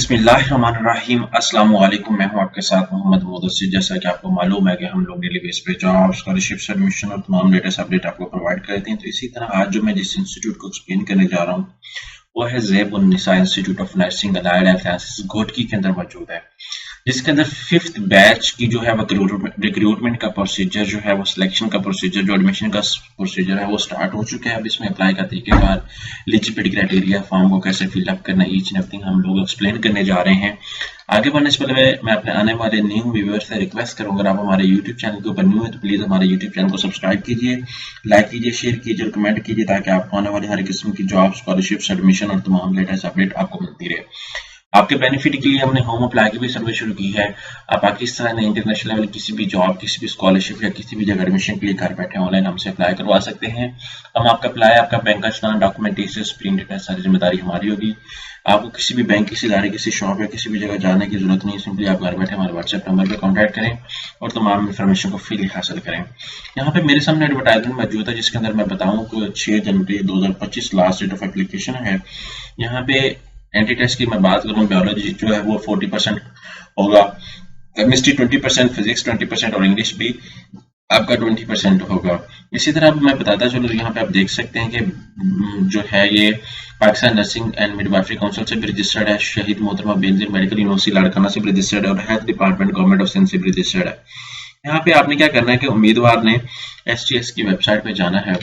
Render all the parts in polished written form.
बिस्मिल्लाहिर्रहमानिर्रहीम अस्सलाम वालेकुम। मैं हूं आपके साथ मोहम्मद मुदस्सिर। जैसा कि आपको मालूम है कि हम लोग डेली बेस पे जॉब, स्कॉलरशिप, एडमिशन और तमाम लेटेस्ट अपडेट आपको प्रोवाइड करते हैं। तो इसी तरह आज जो मैं जिस इंस्टीट्यूट को एक्सप्लेन करने जा रहा हूं वो है Zaib un Nisa Institute of Nursing and Allied Health Sciences, Ghotki के अंदर मौजूद है, जिसके अंदर 5th बैच की जो है वो रिक्रूटमेंट का प्रोसीजर जो है वो सिलेक्शन का प्रोसीजर, जो एडमिशन का प्रोसीजर है वो स्टार्ट हो चुका है। अब इसमें अप्लाई का तरीकेकार, एलिजिबिलिटी क्राइटेरिया, फॉर्म को कैसे फिलअप करना, ईच एंड एवरीथिंग हम लोग एक्सप्लेन करने जा रहे हैं। आगे बढ़ने से पहले मैं अपने आने वाले न्यू व्यूअर्स से रिक्वेस्ट करूंगा, अगर आप हमारे यूट्यूब चैनल के ऊपर न्यू है तो प्लीज़ हमारे यूट्यूब चैनल को सब्सक्राइब कीजिए, लाइक कीजिए, शेयर कीजिए और कमेंट कीजिए, ताकि आपको आने वाली हर किस्म की जॉब, स्कॉलरशिप, एडमिशन और तमाम लेटेस्ट अपडेट आपको मिलती रहे। आपके बेनिफिट के लिए हमने होम अप्लाई की भी सर्विस शुरू की है। आप पाकिस्तान में इंटरनेशनल लेवल किसी भी जॉब, किसी भी स्कॉलरशिप या किसी भी जगह एडमिशन के लिए घर बैठे ऑनलाइन हमसे अप्लाई करवा सकते हैं। हम आपका अप्लाई, आपका बैंक का चलान, डॉक्यूमेंटेशन, प्रिंट, सारी जिम्मेदारी हमारी होगी। आपको किसी भी बैंक, किसी इदारे, किसी शॉप या किसी भी जगह जाने की जरूरत नहीं है। सिंपली आप घर बैठे हमारे व्हाट्सएप नंबर पर कॉन्टैक्ट करें और तमाम इन्फॉर्मेशन को फ्री हासिल करें। यहाँ पे मेरे सामने एडवर्टाइजमेंट मौजूद है, जिसके अंदर मैं बताऊँ कि 6 जनवरी 2025 लास्ट डेट ऑफ एप्लीकेशन है। यहाँ पे एंटी टेस्ट की मैं बात करूँ, बायोलॉजी जो है वो 40% होगा, केमिस्ट्री 20%, फिजिक्स 20% और इंग्लिश भी आपका 20% होगा। इसी तरह मैं बताता चलो, यहाँ पे आप देख सकते हैं कि जो है ये Pakistan nursing and midwifery council से भी रजिस्टर्ड है, शहीद मोहतरमा बेनजीर मेडिकल यूनिवर्सिटी लाड़काना से भी रजिस्टर्ड है और health department government of Sindh से भी रजिस्टर्ड है। यहाँ पे आपने क्या करना है कि उम्मीदवार ने STS की वेबसाइट पे जाना है।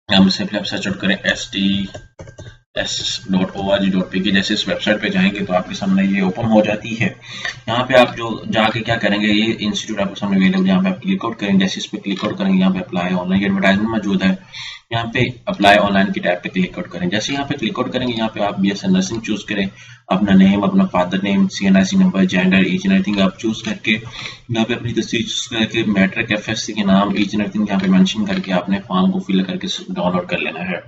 हम सिंपली आप सर्च आउट करें STS.org.pk। जैसे इस वेबसाइट पे जाएंगे तो आपके सामने ये ओपन हो जाती है। यहाँ पे आप जो जाके क्या करेंगे, ये इंस्टीट्यूट आपके सामने अवेलेबल, यहाँ पे आप क्लिक आउट करेंगे। जैसे इस पे क्लिक आउट करेंगे, यहाँ पे अप्लाई ऑनलाइन एडवर्टाइजमेंट मौजूद है, यहाँ पे अप्लाई ऑनलाइन की टैब पे क्लिक आउट करें। जैसे यहाँ पे क्लिक आउट करेंगे, यहाँ पे आप BSc नर्सिंग चूज करें, अपना नेम, अपना father name, CNIC number, gender, each and everything आप चूज करके यहाँ पे अपनी तस्वीर चूज करके मैट्रिक, FSC के नाम, ईच एंड एवरीथिंग यहाँ पे मेंशन करके आपने फॉर्म को फिल करके डाउनलोड कर लेना है।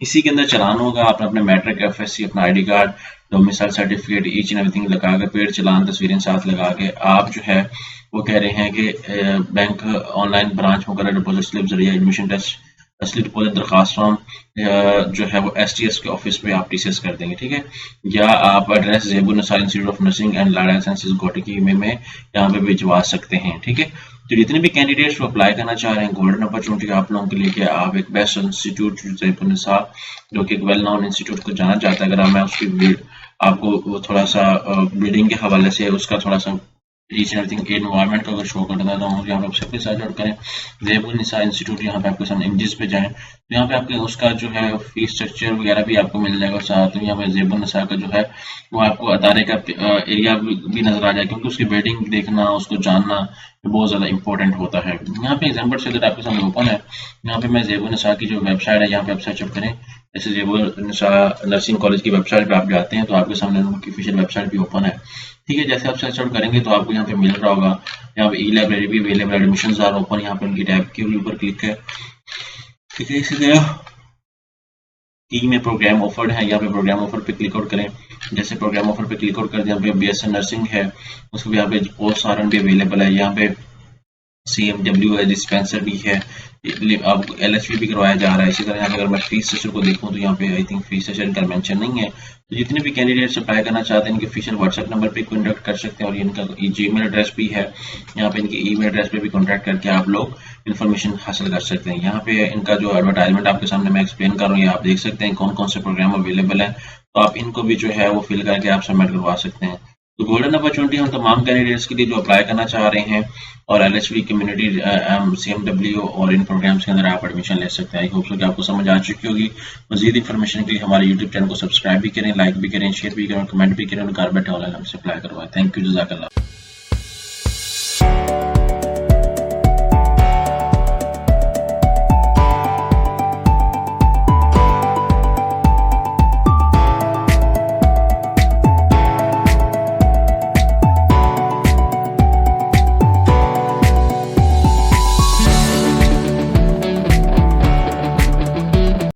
इसी के अंदर चलान होगा, आपने अपने मैट्रिक, FSC, अपना ID card, domicile certificate, each and everything लगा के, पेड चलान, तस्वीरें साथ लगा के आप जो है वो कह रहे हैं कि बैंक, ऑनलाइन ब्रांच वगैरह, डिपॉजिट स्लिप जरिए एडमिशन टेस्ट असली डिपॉजिट दरखास्त फॉर्म जो है वो STS के ऑफिस पे आप TCS कर देंगे, ठीक है। या आप address Zaib un Nisa Institute of Nursing and Allied Health Sciences Ghotki में यहाँ पे भिजवा सकते हैं, ठीक है। तो जितने भी कैंडिडेट्स अप्लाई करना चाह रहे हैं, गोल्डन अपॉर्चुनिटी आप लोगों के लिए कि आप एक बेस्ट इंस्टीट्यूट ज़ैब उन निसा, जो कि एक वेल नोन इंस्टीट्यूट को जाना चाहता है, अगर मैं उसकी आपको थोड़ा सा बिल्डिंग के हवाले से उसका थोड़ा सा ईच एंड एवरीथिंग एनवायरनमेंट को अगर शो कर देता हूँ, यहाँ पे आप सबके सर्च आउट करें ज़ैब उन निसा इंस्टीट्यूट, यहाँ पे आपके सामने इमेजेस पे जाएं तो यहाँ पे आपके उसका जो है फीस स्ट्रक्चर वगैरह भी आपको मिल जाएगा। साथ में यहाँ पे ज़ैब उन निसा का जो है वो आपको अदारे का एरिया भी नजर आ जाए, क्योंकि उसकी बिल्डिंग देखना, उसको जानना बहुत ज़्यादा इंपॉर्टेंट होता है। यहाँ पे एग्जाम्पल से आपके सामने ओपन है, यहाँ पे मैं ज़ैब उन निसा की जो वेबसाइट है, यहाँ पे आप सर्च आउट करें। जैसे ज़ैब उन निसा नर्सिंग कॉलेज की वेबसाइट पे आप जाते हैं तो आपके सामने उनकी ऑफिशियल वेबसाइट भी ओपन है, ठीक है। जैसे आप सर्च आउट करेंगे तो आपको यहाँ पे मिल रहा होगा, यहाँ पे E-लाइब्रेरी भी अवेलेबल, एडमिशंस आर ओपन, यहाँ पे उनकी टैब के ऊपर क्लिक है, ठीक है। इसी तरह टी में प्रोग्राम ऑफर्ड है, यहाँ पे प्रोग्राम ऑफर पे क्लिक आउट करें। जैसे प्रोग्राम ऑफर पे क्लिक आउट कर दिया, यहाँ पे BSc नर्सिंग है, उसको भी यहाँ पे पोस्ट RN भी अवेलेबल है, यहाँ पे CMW है, डिस्पेंसर भी है, अब LHV भी करवाया जा रहा है। इसी तरह यहाँ पे अगर मैं फीस स्ट्रक्चर को देखूँ तो यहाँ पे आई थिंक फीस स्ट्रक्चर का मेंशन नहीं है। तो जितने भी कैंडिडेट्स अप्लाई करना चाहते हैं इनके ऑफिशियल व्हाट्सएप नंबर पे कॉन्टैक्ट कर सकते हैं और इनका जीमेल एड्रेस भी है, यहाँ पे इनकी ईमेल एड्रेस पे भी कॉन्टैक्ट करके आप लोग इन्फॉर्मेशन हासिल कर सकते हैं। यहाँ पे इनका जो एडवर्टाइजमेंट आपके सामने मैं एक्सप्लेन कर रहा हूँ, आप देख सकते हैं कौन कौन से प्रोग्राम अवेलेबल है, तो आप इनको भी जो है वो फिल करके आप सबमिट करवा सकते हैं। तो गोल्डन अपॉर्चुनिटी हम तमाम कैंडिडेट्स के लिए जो अप्लाई करना चाह रहे हैं और LHV, कम्युनिटी, CMW और इन प्रोग्राम्स के अंदर आप एडमिशन ले सकते हैं। आई होप सो कि आपको समझ आ चुकी होगी। मजीद इन्फॉर्मेशन के लिए हमारे यूट्यूब चैनल को सब्सक्राइब भी करें, लाइक भी करें, शेयर भी करें, कमेंट भी करें और घर बैठे ऑनलाइन हमसे अप्लाई करवाएं। थैंक यू, जज़ाकल्लाह।